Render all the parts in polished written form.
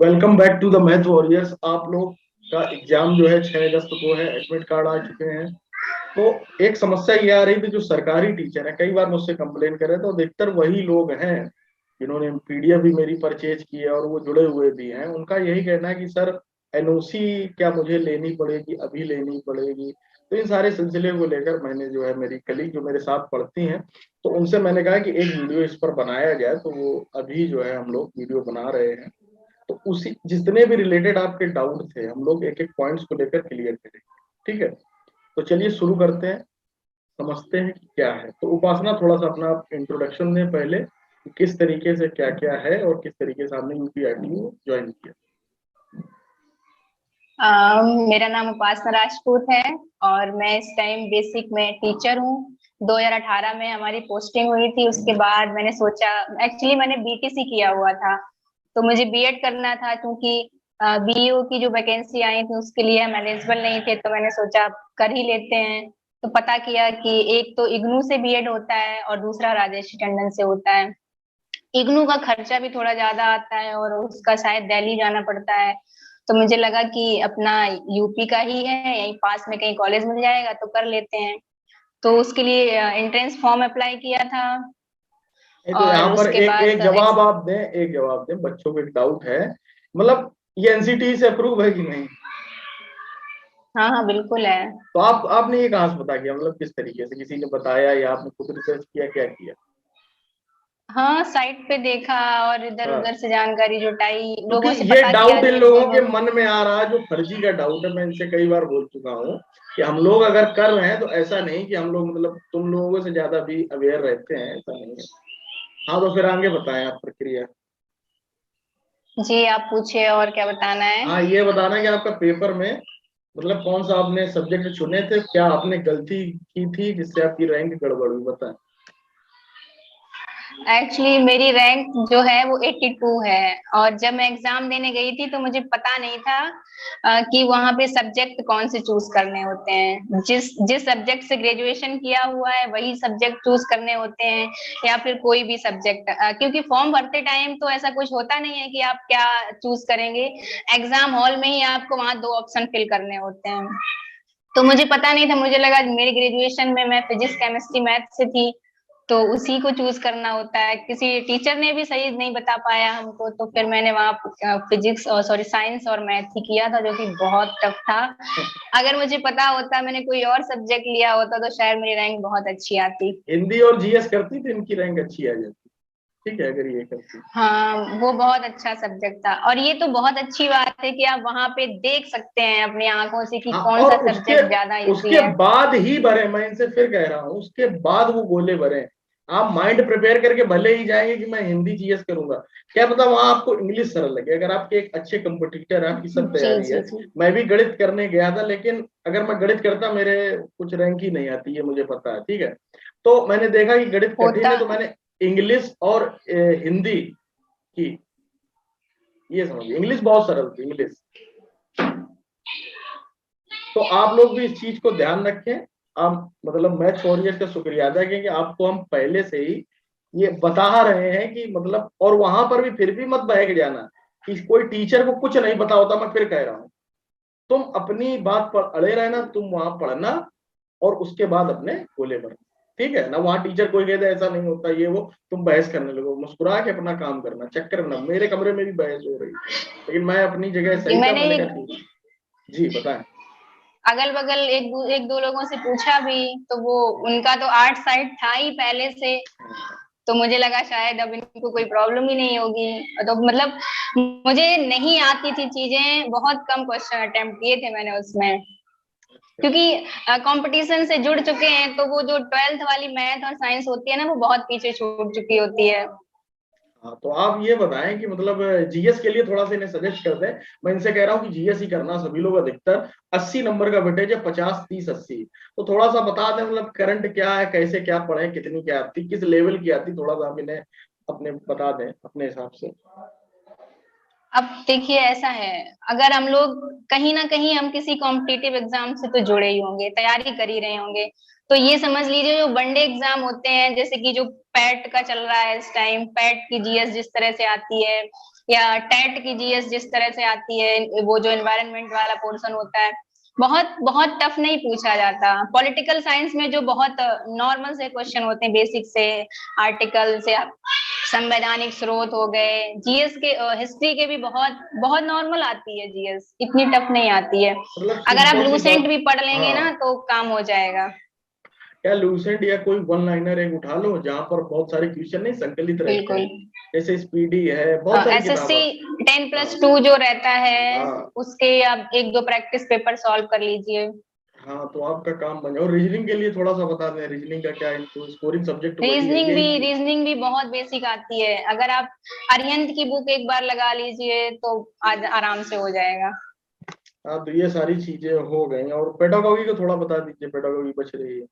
Welcome back to the math warriors. आप लोग का एग्जाम जो है 6 अगस्त को है, एडमिट कार्ड आ चुके हैं। तो एक समस्या ये आ रही थी, जो सरकारी टीचर है कई बार मुझसे कंप्लेन कर रहे थे, तो अधिकतर वही लोग हैं जिन्होंने पीडीएफ भी मेरी परचेज की है और वो जुड़े हुए भी हैं। उनका यही कहना है कि सर एनओसी क्या मुझे लेनी पड़ेगी, अभी लेनी पड़ेगी। तो इन सारे सिलसिले को लेकर मैंने जो है, मेरी कलीग जो मेरे साथ पढ़ती हैं, तो उनसे मैंने कहा कि एक वीडियो इस पर बनाया जाए। तो वो अभी जो है हम लोग वीडियो बना रहे हैं। तो उसी जितने भी रिलेटेड आपके डाउट थे हम लोग एक एक पॉइंट्स को लेकर क्लियर करेंगे। ठीक है, तो चलिए शुरू करते हैं, समझते हैं कि क्या है। तो उपासना थोड़ा सा अपना इंट्रोडक्शन दें पहले कि किस तरीके से क्या क्या है और किस तरीके से आपने यूपीआईटी को ज्वाइन किया। मेरा नाम उपासना राजपूत है और मैं इस टाइम बेसिक में टीचर हूँ। 2018 में हमारी पोस्टिंग हुई थी। उसके बाद मैंने सोचा, एक्चुअली मैंने बीटीसी किया हुआ था, तो मुझे बीएड करना था क्योंकि बीईओ की जो वैकेंसी आई थी उसके लिए हम एलिजिबल नहीं थे। तो मैंने सोचा कर ही लेते हैं। तो पता किया कि एक तो इग्नू से बीएड होता है और दूसरा राजेश टंडन से होता है। इग्नू का खर्चा भी थोड़ा ज्यादा आता है और उसका शायद दिल्ली जाना पड़ता है। तो मुझे लगा कि अपना यूपी का ही है, यहीं पास में कहीं कॉलेज मिल जाएगा तो कर लेते हैं। तो उसके लिए एंट्रेंस फॉर्म अप्लाई किया था। नहीं तो यहाँ और पर उसके एक बाद एक जवाब आप दें, एक जवाब दें। बच्चों को एक डाउट है, मतलब ये एनसीटी से अप्रूव है कि नहीं? हाँ हाँ बिल्कुल है। तो आपने ये कहाँ से पता किया, मतलब किस तरीके से, किसी ने बताया या आपने खुद रिसर्च किया, क्या किया? हाँ साइट पे देखा और इधर हाँ, उधर से जानकारी जुटाई, क्योंकि लोगों से ये पता किया डाउट इन जो लोगों के जिन। मन में आ रहा है, जो फर्जी का डाउट है। मैं इनसे कई बार बोल चुका हूँ कि हम लोग अगर कर रहे हैं तो ऐसा नहीं कि हम लोग मतलब तुम लोगों से ज्यादा भी अवेयर रहते हैं, ऐसा नहीं है। हाँ, तो फिर आगे बताएं आप प्रक्रिया। जी आप पूछिए और क्या बताना है। हाँ, ये बताना कि आपका पेपर में मतलब कौन सा आपने सब्जेक्ट चुने थे, क्या आपने गलती की थी जिससे आपकी रैंक गड़बड़ हुई, बताएं। एक्चुअली मेरी रैंक जो है वो 82 है। और जब मैं एग्जाम देने गई थी तो मुझे पता नहीं था कि वहां पे सब्जेक्ट कौन से चूज करने होते हैं। जिस जिस सब्जेक्ट से ग्रेजुएशन किया हुआ है वही सब्जेक्ट चूज करने होते हैं, या फिर कोई भी सब्जेक्ट। क्योंकि फॉर्म भरते टाइम तो ऐसा कुछ होता नहीं है कि आप क्या चूज करेंगे। एग्जाम हॉल में ही आपको वहां दो ऑप्शन फिल करने होते हैं। तो मुझे पता नहीं था, मुझे लगा मेरी ग्रेजुएशन में मैं फिजिक्स केमिस्ट्री मैथ से थी, तो उसी को चूज करना होता है। किसी टीचर ने भी सही नहीं बता पाया हमको, तो फिर मैंने वहाँ फिजिक्स और सॉरी साइंस और मैथ ही किया था, जो कि बहुत टफ था। अगर मुझे पता होता मैंने कोई और सब्जेक्ट लिया होता तो शायद मेरी रैंक बहुत अच्छी आती। हिंदी और जीएस करती तो इनकी रैंक अच्छी आ जाती। ठीक है, अगर ये करती। हाँ वो बहुत अच्छा सब्जेक्ट था, और ये तो बहुत अच्छी बात है कि आप वहां पे देख सकते हैं अपनी आंखों से कि हाँ, कौन और सा उसके सब्जेक्ट ज्यादा इजी उसके है। बाद ही भरे। मैं इनसे फिर कह रहा हूँ, उसके बाद वो गोले भरे। आप माइंड प्रिपेयर करके भले ही जाएंगे कि मैं हिंदी जीएस करूंगा, क्या पता वहां आपको इंग्लिश सरल लगे। अगर आपके एक अच्छे कंपटीटर है, आपकी सब जी तैयारी जी है। जी। मैं भी गणित करने गया था, लेकिन अगर मैं गणित करता मेरे कुछ रैंक ही नहीं आती, ये मुझे पता है। ठीक है, तो मैंने देखा कि गणित कठिन होता। है, तो मैंने इंग्लिश और हिंदी की, ये समझिए इंग्लिश बहुत सरल थी, इंग्लिश। तो आप लोग भी इस चीज को ध्यान रखें। आप मतलब मैथ्स वॉरियर्स का शुक्रिया अदा करें कि आपको हम पहले से ही ये बता रहे हैं कि मतलब, और वहां पर भी फिर भी मत बहक जाना कि कोई टीचर को कुछ नहीं पता होता। मैं फिर कह रहा हूं, तुम अपनी बात पर अड़े रहना, तुम वहां पढ़ना और उसके बाद अपने गोले भरना। ठीक है ना? वहां टीचर कोई कहता है ऐसा नहीं होता ये वो, तुम बहस करने लगो, मुस्कुरा के अपना काम करना। चक्कर ना, मेरे कमरे में भी बहस हो रही है, लेकिन मैं अपनी जगह कि सही था, मैंने मैंने कहा ठीक है। जी बताएं। अगल बगल एक दो लोगों से पूछा भी, तो वो उनका तो आर्ट साइड था ही पहले से। तो मुझे लगा शायद अब इनको कोई प्रॉब्लम ही नहीं होगी। तो मतलब मुझे नहीं आती थी चीजें, बहुत कम क्वेश्चन अटेम्प्ट किए थे मैंने उसमें, क्योंकि कंपटीशन से जुड़ चुके हैं। तो वो जो 12th वाली मैथ और साइंस होती है ना, वो बहुत पीछे छूट चुकी होती है। हाँ, तो आप ये बताएं कि मतलब जीएस के लिए थोड़ा सा इन्हें सजेस्ट कर दें। मैं इनसे कह रहा हूँ कि जीएस ही करना सभी लोग। अधिकतर 80 नंबर का वेटेज है, 50 30 80। तो थोड़ा सा बता दें मतलब करंट क्या है, कैसे क्या पढ़े, कितनी क्या आती, किस लेवल की आती, थोड़ा सा आप इन्हें अपने बता दें अपने हिसाब से। अब देखिए ऐसा है, अगर हम लोग कहीं ना कहीं हम किसी कॉम्पिटिटिव एग्जाम से तो जुड़े ही होंगे, तैयारी कर ही रहे होंगे। तो ये समझ लीजिए जो वनडे एग्जाम होते हैं, जैसे कि जो पैट का चल रहा है इस टाइम, पैट की जीएस जिस तरह से आती है, या टेट की जीएस जिस तरह से आती है, वो जो एनवायरनमेंट वाला पोर्शन होता है, बहुत बहुत टफ नहीं पूछा जाता। पॉलिटिकल साइंस में जो बहुत नॉर्मल से क्वेश्चन होते हैं, बेसिक से आर्टिकल से संवैधानिक स्रोत हो गए, जीएस के हिस्ट्री के भी बहुत बहुत नॉर्मल आती है जीएस, इतनी टफ नहीं आती है। मतलब अगर आप सिंपल सी लूसेंट बात। भी पढ़ लेंगे ना हाँ, तो काम हो जाएगा। क्या लूसेंट या कोई वन लाइनर एक उठा लो जहां पर बहुत सारे क्वेश्चन नहीं संकलित रहते बिल्कुल। हैं, जैसे स्पीडी है, बहुत सारी एसएससी किताबें। 10+2 हाँ जो रहता है, हाँ उसके आप एक दो प्रैक्टिस पेपर सॉल्व कर लीजिए। हाँ, तो आपका काम बन जाए। और रीजनिंग के लिए थोड़ा सा बता दें, रीजनिंग का क्या, इनको स्कोरिंग सब्जेक्ट वही है यही। रीजनिंग भी बहुत बेसिक आती है। अगर आप अरिहंत की बुक एक बार लगा लीजिए तो आज आराम से हो जाएगा। हाँ, तो ये सारी चीजें हो गई। और पेडागोगी को थोड़ा बता दीजिए, पेडागोगी बच रही है।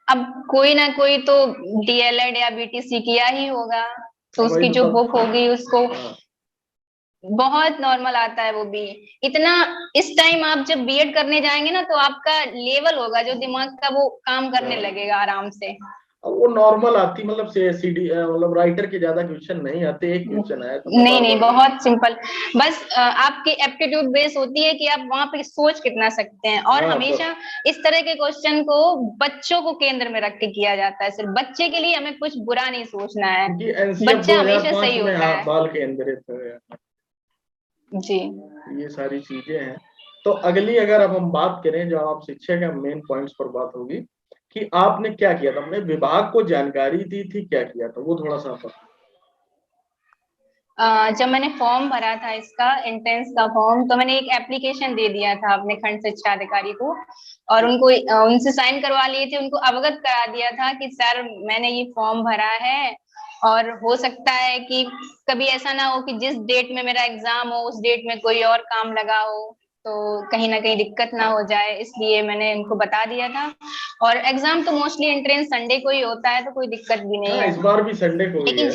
अब कोई ना कोई तो डीएलएड या बीटीसी किया ही होगा, तो अब वही उसकी तो जो तब। बुक होगी उसको हाँ, बहुत नॉर्मल आता है वो भी। इतना इस टाइम आप जब बीएड करने जाएंगे ना तो आपका लेवल होगा जो दिमाग का, वो काम करने हाँ। लगेगा आराम से। अब वो नॉर्मल आती, मतलब से सीडी, मतलब राइटर के ज्यादा क्वेश्चन नहीं आते, एक क्वेश्चन आया तो नहीं बता नहीं, दोगे। बहुत सिंपल। बस आपकी एप्टीट्यूड बेस होती है कि आप वहां पे सोच कितना सकते हैं, और हाँ हमेशा इस तरह के क्वेश्चन को बच्चों को केंद्र में रख के किया जाता है। सिर्फ बच्चे के लिए हमें कुछ बुरा नहीं सोचना है, क्योंकि एनसीएफ बच्चा हमेशा 2005 सही में, होता हाँ, है। बाल केंद्रित है। जी। ये सारी चीजें हैं। तो अगली अगर अब हम बात करें, जो आप शिक्षा के मेन पॉइंट्स पर बात होगी कि आपने क्या किया था, अपने विभाग को जानकारी दी थी, क्या किया था, वो थोड़ा सा आप बताएं। जब मैंने फॉर्म भरा था इसका एंट्रेंस का फॉर्म, तो मैंने एक एप्लीकेशन दे दिया था अपने खंड शिक्षा अधिकारी को, और उनको उनसे साइन करवा लिए थे, उनको अवगत करा दिया था कि सर मैंने ये फॉर्म भरा है, और हो सकता है कि कभी ऐसा ना हो कि जिस डेट में मेरा एग्जाम हो उस डेट में कोई और काम लगा हो, तो कहीं ना कहीं दिक्कत ना हो जाए, इसलिए मैंने इनको बता दिया था। और एग्जाम तो मोस्टली एंट्रेंस संडे को ही होता है, तो कोई दिक्कत भी नहीं हाँ, है। इस बार भी संडे को ही लेकिन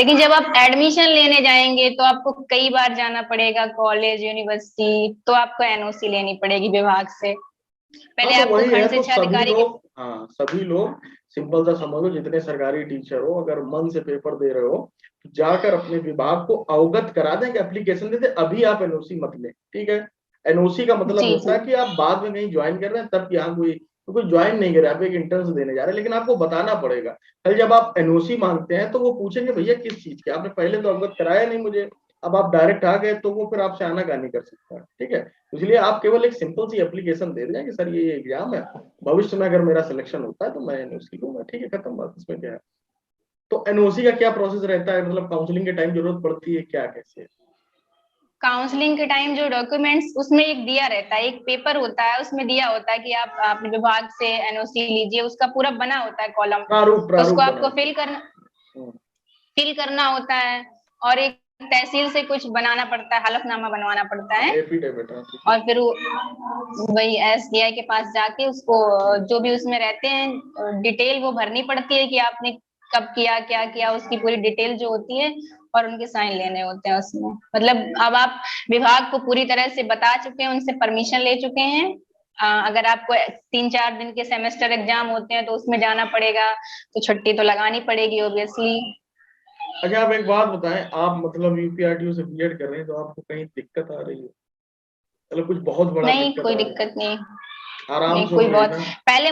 है। जब आप एडमिशन लेने जाएंगे तो आपको कई बार जाना पड़ेगा कॉलेज यूनिवर्सिटी, तो आपको एनओसी लेनी पड़ेगी विभाग से। हाँ, पहले तो आपको वही है, खंड तो शिक्षा सभी अधिकारी के। लोग, हाँ सभी लोग सिंपल सा समझ लो, जितने सरकारी टीचर हो, अगर मन से पेपर दे रहे हो तो जाकर अपने विभाग को अवगत करा दें कि एप्लीकेशन दे दे, अभी आप एनओसी मत लें, ठीक है। एनओसी का मतलब जी होता जी। है कि आप बाद में कहीं ज्वाइन कर रहे हैं, तब यहाँ कोई ज्वाइन नहीं करे, आप एक इंटर्न्स देने जा रहे हैं, लेकिन आपको बताना पड़ेगा। कल जब आप एनओसी मांगते हैं तो वो पूछेंगे भैया किस चीज के, आपने पहले तो अवगत कराया नहीं मुझे, अब आप डायरेक्ट आ गए, तो वो फिर आपसे आनाकानी कर सकता है, ठीक है। इसलिए आप केवल एक सिंपल सी एप्लीकेशन दे दें कि सर ये एग्जाम है, भविष्य में अगर मेरा सिलेक्शन होता है तो मैं एनओसी लूंगा, ठीक है, खत्म बात, इसमें क्या है। तो एनओसी का क्या प्रोसेस रहता है, मतलब काउंसलिंग के टाइम जरूरत पड़ती है क्या, कैसे? काउंसलिंग के टाइम जो डॉक्यूमेंट्स उसमें एक दिया रहता है, एक पेपर होता है, उसमें दिया होता है कि आप अपने विभाग से एनओसी लीजिए, उसका पूरा बना होता है कॉलम। प्रारूप तो उसको प्रारूप आपको बनाते हैं। फिल करना होता है, और एक तहसील से कुछ बनाना पड़ता है, हलफनामा बनवाना पड़ता है। एफिडेविट, हाँ, ठीक है। और फिर वही एसडीआई के पास जाके उसको जो भी उसमें रहते हैं डिटेल वो भरनी पड़ती है कि आपने कब किया क्या किया, उसकी पूरी डिटेल जो होती है, और उनके साइन लेने होते हैं उसमें। मतलब अब आप विभाग को पूरी तरह से बता चुके हैं, उनसे परमिशन ले चुके हैं। अगर आपको 3-4 दिन के सेमेस्टर एग्जाम होते हैं तो उसमें जाना पड़ेगा, तो छुट्टी तो लगानी पड़ेगी ऑब्वियसली। अच्छा, आप एक बात बताएं, आप मतलब यूपीआरटीयू से बीएड कर रहे हैं, तो आपको कहीं दिक्कत आ रही है, मतलब कुछ बहुत बड़ा नहीं दिक्कत कोई आ रही दिक्कत नहीं। है? आराम नहीं से हो कोई रही बहुत, ना? पहले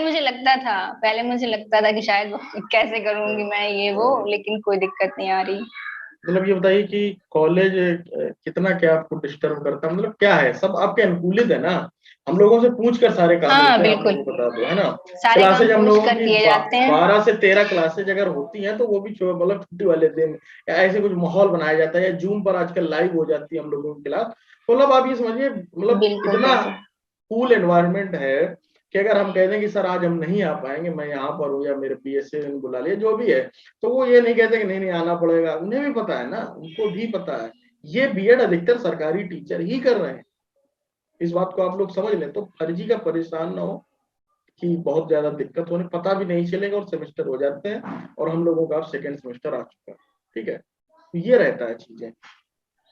मुझे लगता था कि शायद कैसे करूंगी मैं ये वो, हाँ, लेकिन कोई दिक्कत नहीं आ रही। मतलब ये बताइए कि कॉलेज कितना क्या आपको डिस्टर्ब करता है, मतलब क्या है, सब आपके अनुकूलित है ना? हम लोगों से पूछ कर सारे काम हाँ होते हैं, आप बिल्कुल, लोगों को बता दो, है ना। सारे काम क्लासेज हम पूछ लोगों कर की किए जाते हैं। 12 से 13 क्लासेज अगर होती हैं तो वो भी मतलब छुट्टी वाले दिन या ऐसे कुछ माहौल बनाया जाता है, या जूम पर आजकल लाइव हो जाती है हम लोगों की क्लास। तो मतलब आप ये समझिए, मतलब बिल्कुल इतना बिल्कुल। कूल एनवायरनमेंट है कि अगर हम कह दें कि सर आज हम नहीं आ पाएंगे, मैं यहाँ पर हूँ, या मेरे पीएसए ने बुला लिया, जो भी है, तो वो ये नहीं कहते कि नहीं नहीं आना पड़ेगा, उन्हें भी पता है ना, उनको भी पता है। ये बीएड अधिकतर सरकारी टीचर ही कर रहे हैं, इस बात को आप लोग समझ लें, तो फर्जी का परेशान ना हो कि बहुत ज्यादा दिक्कत होने, पता भी नहीं चलेगा और सेमेस्टर हो जाते हैं, और हम लोगों का सेकेंड सेमेस्टर आ चुका है, ठीक है। तो ये रहता है चीजें।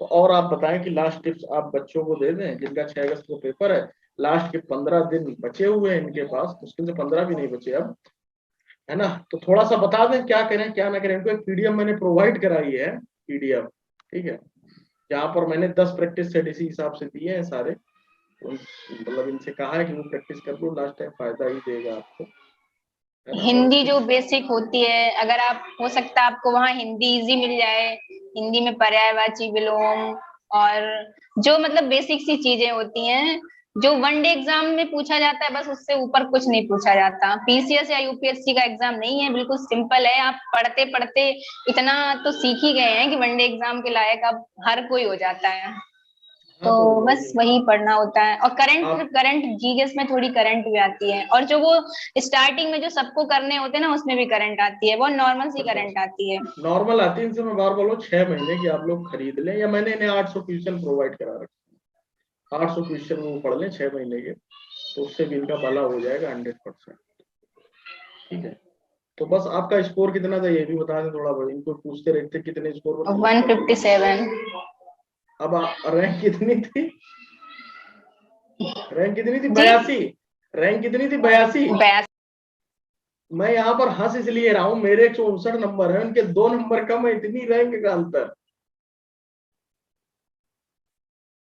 तो और आप बताएं कि लास्ट टिप्स आप बच्चों को दे दें, जिनका 6 अगस्त को पेपर है, लास्ट के 15 दिन बचे हुए हैं इनके पास, मुश्किल से 15 भी नहीं बचे अब, है ना। तो थोड़ा सा बता दें क्या करें क्या ना करें। इनको एक पीडीएफ मैंने प्रोवाइड कराई है, पीडीएफ, ठीक है, जहाँ पर मैंने 10 प्रैक्टिस सेट इसी हिसाब से दिए हैं सारे। मतलब इनसे कहा है कि वो प्रैक्टिस कर लो, लास्ट टाइम फायदा ही देगा आपको, है ना। और हिंदी जो कुछ बेसिक होती है, अगर आप हो सकता है आपको वहाँ हिंदी इजी मिल जाए, हिंदी में पर्यायवाची विलोम और जो मतलब बेसिक सी चीजें होती हैं जो वनडे एग्जाम में पूछा जाता है, बस उससे ऊपर कुछ नहीं पूछा जाता। पीसीएस या यूपीएससी का एग्जाम नहीं है, बिल्कुल सिंपल है। आप पढ़ते पढ़ते इतना तो सीख ही गए हैं कि वनडे एग्जाम के लायक अब हर कोई हो जाता है। तो हाँ तो बस वही वही पढ़ना होता है। और करंट आप करंट जीएस में थोड़ी करंट भी आती है, और जो वो स्टार्टिंग में जो सबको करने होते हैं ना, उसमें भी करंट आती है, वो नॉर्मल सी अच्छा करंट आती है। नॉर्मल आती है। इनसे मैं बार बोल रहा हूँ 6 महीने की आप लोग खरीद लें, या मैंने इन्हें 800 क्वेश्चन प्रोवाइड करा रखे, 800 क्वेश्चन वो पढ़ लें 6 महीने के, तो उससे भी इनका भला हो जाएगा 100%। ठीक है। तो बस आपका स्कोर कितना था ये भी बता दें थोड़ा बहुत, इनको पूछते रहते कितने स्कोर पर क्लिक कर दिया। 157। अब रैंक कितनी थी? रैंक कितनी थी? जी, 82। रैंक कितनी थी? 82। 82। मैं यहाँ पर हंस इसलिए रहा हूँ, मेरे 159 नंबर है, उनके 2 नंबर कम है, इतनी रैंक का अंतर।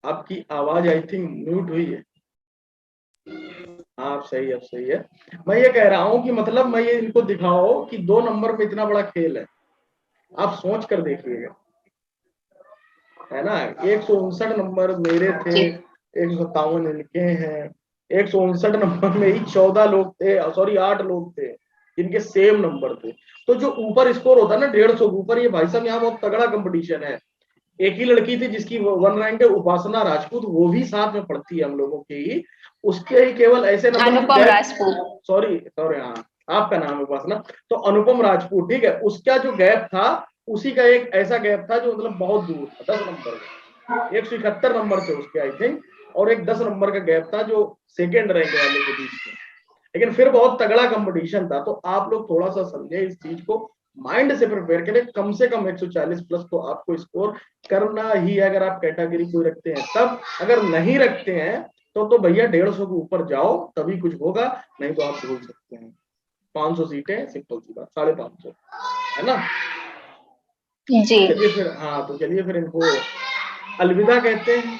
आपकी आवाज आई थिंक म्यूट हुई है। हाँ अब सही है, अब सही है। मैं ये कह रहा हूँ कि मतलब मैं ये इनको दिखाओ कि 2 नंबर में इतना बड़ा खेल है, आप सोच कर देखिएगा, है ना। 159 नंबर मेरे थे, जी, 157 इनके हैं। 159 नंबर में ही 14 लोग थे, सॉरी 8 लोग थे जिनके सेम नंबर थे। तो जो ऊपर स्कोर होता है ना 150 के ऊपर, ये भाई साहब यहाँ बहुत तगड़ा कंपटीशन है। एक ही लड़की थी जिसकी 1 रैंक है, उपासना राजपूत, वो भी साथ में पढ़ती है हम लोगों की ही। उसके ही केवल ऐसे नंबर की अनुपम गैप, राजपूत। सॉरी सॉरी, हाँ आपका नाम है उपासना। तो अनुपम राजपूत, ठीक है, उसका जो गैप था, उसी का एक ऐसा गैप था जो मतलब बहुत दूर था, 10 नंबर का। 171 नंबर थे उसके आई थिंक, और एक 10 नंबर का गैप था जो सेकेंड रैंक वाले के बीच में। लेकिन फिर बहुत तगड़ा कंपटीशन था। तो आप लोग थोड़ा सा समझे इस चीज को, माइंड से प्रिपेयर करें। कम से कम 140 प्लस तो आपको स्कोर करना ही है, अगर आप कैटेगरी कोई रखते हैं तब। अगर नहीं रखते हैं तो भैया 150 के ऊपर जाओ तभी कुछ होगा, नहीं तो आप भूल सकते हैं। 500 सीटें, सिंपल सी बात, 550, है ना। जी। चलिए फिर, हाँ तो चलिए फिर इनको अलविदा कहते हैं।